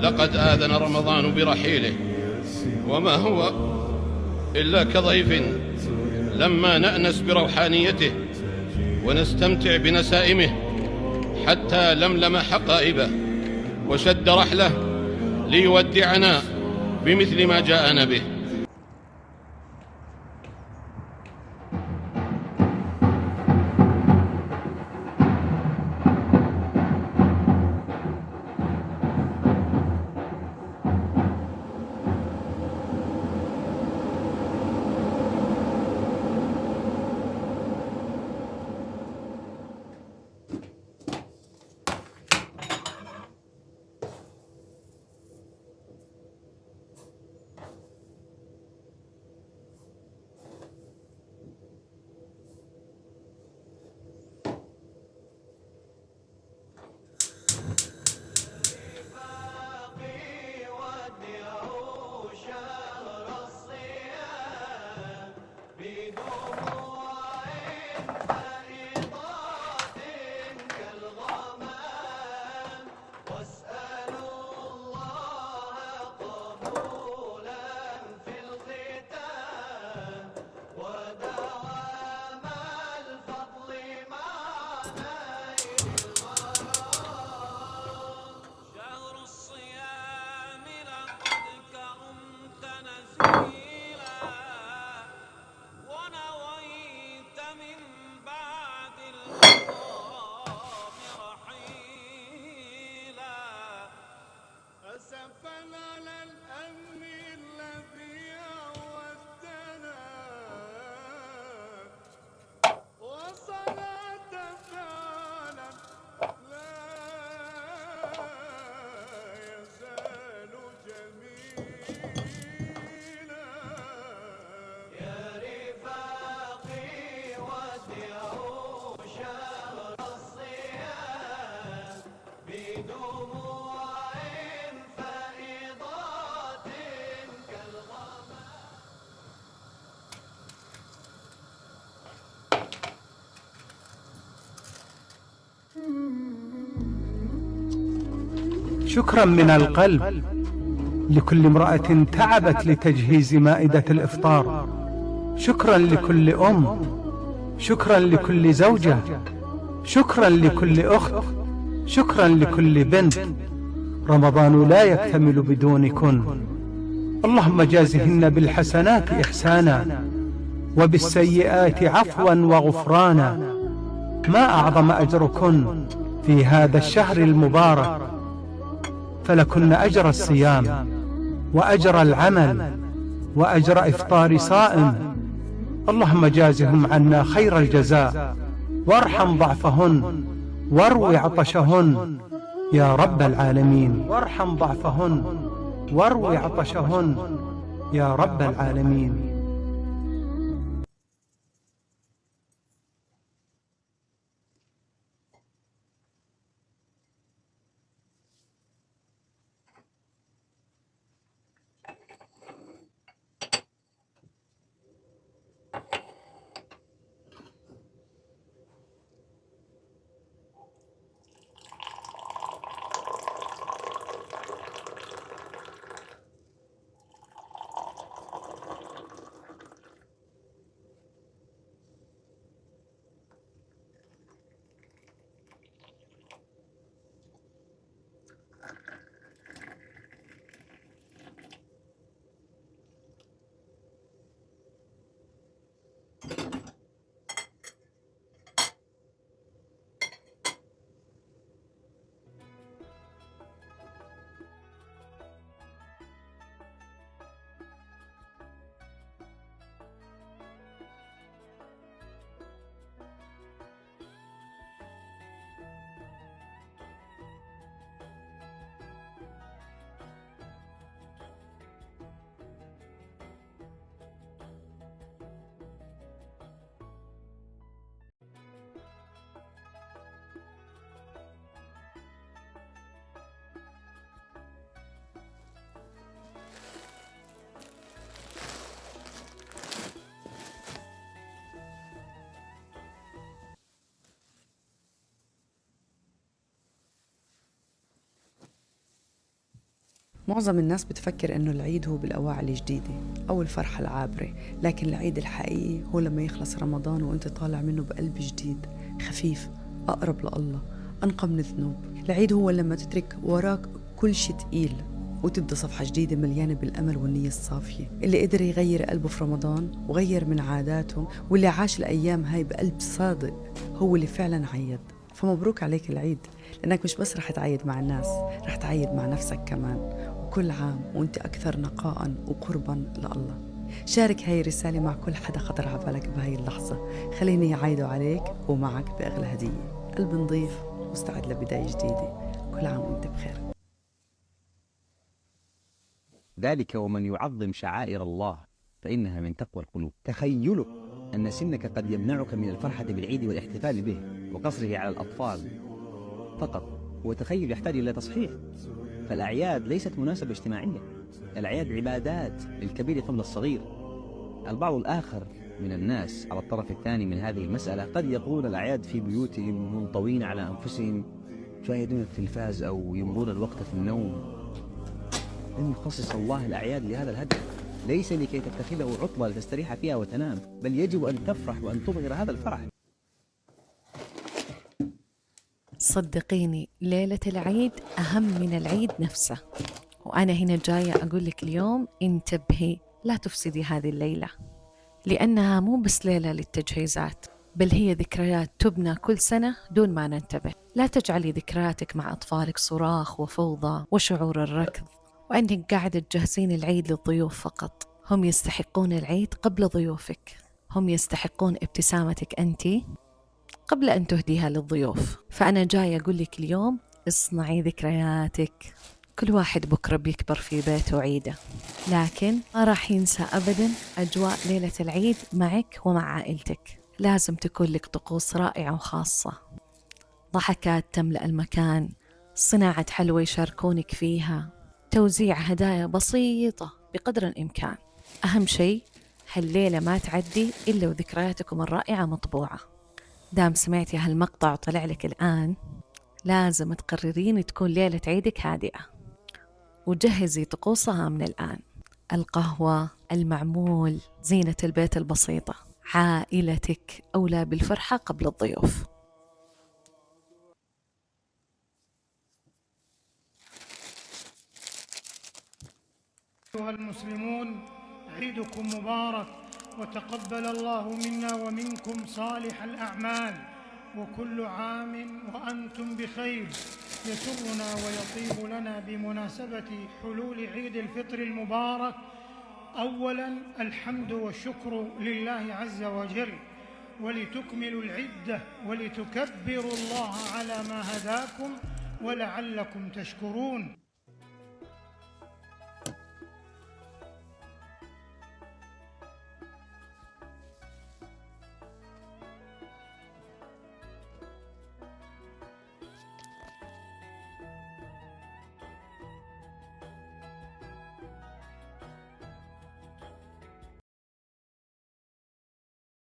لقد آذن رمضان برحيله، وما هو إلا كضيف لما نأنس بروحانيته ونستمتع بنسائمه، حتى لملم حقائبه وشد رحله ليودعنا بمثل ما جاءنا به. شكرا من القلب لكل امرأة تعبت لتجهيز مائدة الإفطار. شكرا لكل أم، شكرا لكل زوجة، شكرا لكل أخت، شكرا لكل بنت. رمضان لا يكتمل بدونكن. اللهم جازهن بالحسنات إحسانا وبالسيئات عفوا وغفرانا. ما أعظم أجركن في هذا الشهر المبارك، فلكن أجر الصيام وأجر العمل وأجر إفطار صائم. اللهم جازهم عنا خير الجزاء، وارحم ضعفهن واروي عطشهن يا رب العالمين. وارحم ضعفهن واروي عطشهن يا رب العالمين. معظم الناس بتفكر إنه العيد هو بالأواعي الجديدة أو الفرحة العابرة، لكن العيد الحقيقي هو لما يخلص رمضان وأنت طالع منه بقلب جديد، خفيف، أقرب لله، أنقى من الذنوب. العيد هو لما تترك وراك كل شيء تقيل وتبدأ صفحة جديدة مليانة بالأمل والنية الصافية. اللي قدر يغير قلبه في رمضان وغير من عاداته واللي عاش الأيام هاي بقلب صادق هو اللي فعلا عيد. فمبروك عليك العيد، لأنك مش بس رح تعيد مع الناس، رح تعيد مع نفسك كمان، وكل عام وانت أكثر نقاء وقربا لله. شارك هاي الرسالة مع كل حدا خطر على بالك بهاي اللحظة، خليني يعيدوا عليك ومعك بأغلى هدية. قلب نظيف مستعد لبداية جديدة. كل عام وانت بخير. ذلك ومن يعظم شعائر الله فإنها من تقوى القلوب. تخيلك أن سنك قد يمنعك من الفرحة بالعيد والاحتفال به وقصره على الأطفال فقط، هو تخيل يحتاج إلى تصحيح. فالأعياد ليست مناسبة اجتماعية، الأعياد عبادات للكبير قبل الصغير. البعض الآخر من الناس على الطرف الثاني من هذه المسألة قد يقولون الأعياد في بيوتهم منطوين على أنفسهم يشاهدون التلفاز أو يمضون الوقت في النوم. لم يخصص الله الأعياد لهذا الهدف، ليس لكي تتخذه عطلة لتستريح فيها وتنام، بل يجب أن تفرح وأن تظهر هذا الفرح. صدقيني ليلة العيد أهم من العيد نفسه، وأنا هنا جاية أقول لك اليوم انتبهي، لا تفسدي هذه الليلة، لأنها مو بس ليلة للتجهيزات، بل هي ذكريات تبنى كل سنة دون ما ننتبه. لا تجعلي ذكرياتك مع أطفالك صراخ وفوضى وشعور الركض، وأنك قاعدة تجهزين العيد للضيوف فقط. هم يستحقون العيد قبل ضيوفك، هم يستحقون ابتسامتك أنت قبل أن تهديها للضيوف. فأنا جاي أقول لك اليوم اصنعي ذكرياتك. كل واحد بكرة بيكبر في بيته عيده، لكن ما راح ينسى أبدا أجواء ليلة العيد معك ومع عائلتك. لازم تكون لك طقوس رائعة وخاصة، ضحكات تملأ المكان، صناعة حلوى يشاركونك فيها، توزيع هدايا بسيطة بقدر الإمكان. أهم شيء هالليلة ما تعدي إلا وذكرياتكم الرائعة مطبوعة. دام سمعتي هالمقطع وطلع لك الآن، لازم تقررين تكون ليلة عيدك هادئة، وجهزي طقوسها من الآن. القهوة، المعمول، زينة البيت البسيطة. عائلتك أولى بالفرحة قبل الضيوف. أيها المسلمون، عيدكم مبارك، وتقبل الله منا ومنكم صالح الأعمال، وكل عام وأنتم بخير. يسرنا ويطيب لنا بمناسبة حلول عيد الفطر المبارك أولاً الحمد والشكر لله عز وجل، ولتكملوا العدة ولتكبروا الله على ما هداكم ولعلكم تشكرون.